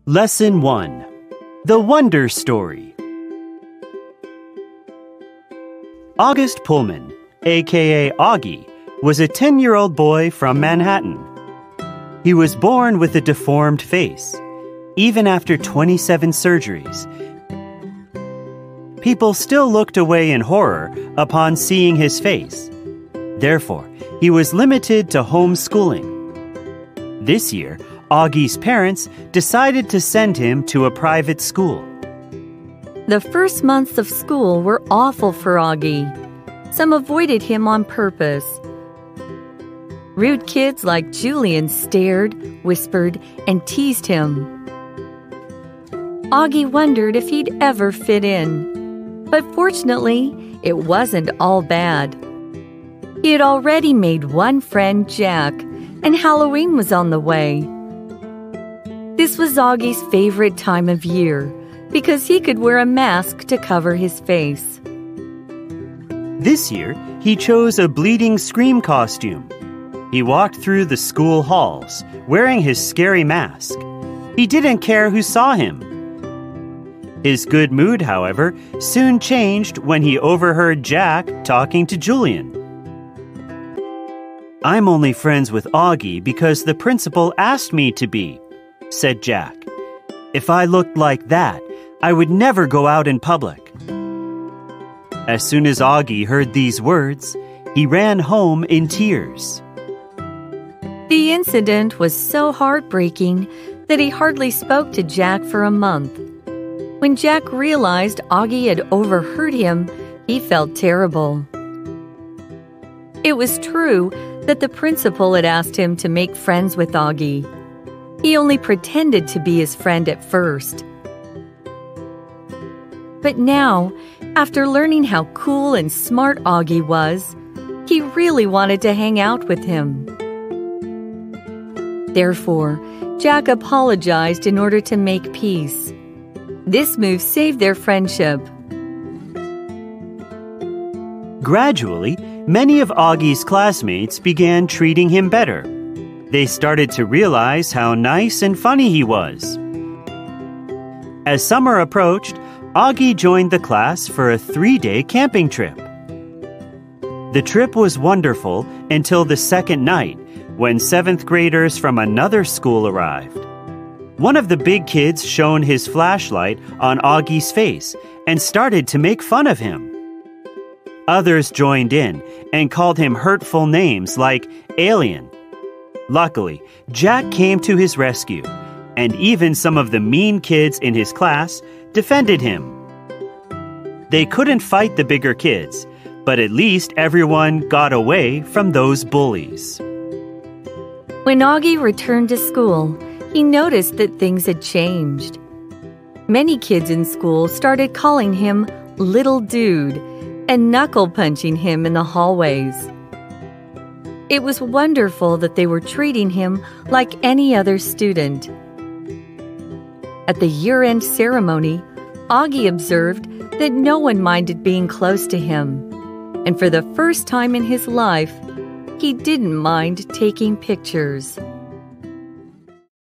Lesson 1 The Wonder Story. August Pullman, a.k.a. Augie, was a 10-year-old boy from Manhattan. He was born with a deformed face. Even after 27 surgeries, people still looked away in horror upon seeing his face. Therefore, he was limited to homeschooling. This year, Augie's parents decided to send him to a private school. The first months of school were awful for Augie. Some avoided him on purpose. Rude kids like Julian stared, whispered, and teased him. Augie wondered if he'd ever fit in. But fortunately, it wasn't all bad. He had already made one friend, Jack, and Halloween was on the way. This was Augie's favorite time of year because he could wear a mask to cover his face. This year, he chose a bleeding scream costume. He walked through the school halls, wearing his scary mask. He didn't care who saw him. His good mood, however, soon changed when he overheard Jack talking to Julian. "I'm only friends with Augie because the principal asked me to be," said Jack. "If I looked like that, I would never go out in public." As soon as Augie heard these words, he ran home in tears. The incident was so heartbreaking that he hardly spoke to Jack for a month. When Jack realized Augie had overheard him, he felt terrible. It was true that the principal had asked him to make friends with Augie. He only pretended to be his friend at first. But now, after learning how cool and smart Augie was, he really wanted to hang out with him. Therefore, Jack apologized in order to make peace. This move saved their friendship. Gradually, many of Augie's classmates began treating him better. They started to realize how nice and funny he was. As summer approached, Augie joined the class for a 3-day camping trip. The trip was wonderful until the second night, when 7th graders from another school arrived. One of the big kids shone his flashlight on Augie's face and started to make fun of him. Others joined in and called him hurtful names like alien. Luckily, Jack came to his rescue, and even some of the mean kids in his class defended him. They couldn't fight the bigger kids, but at least everyone got away from those bullies. When Augie returned to school, he noticed that things had changed. Many kids in school started calling him Little Dude and knuckle-punching him in the hallways. It was wonderful that they were treating him like any other student. At the year-end ceremony, Augie observed that no one minded being close to him, and for the first time in his life, he didn't mind taking pictures.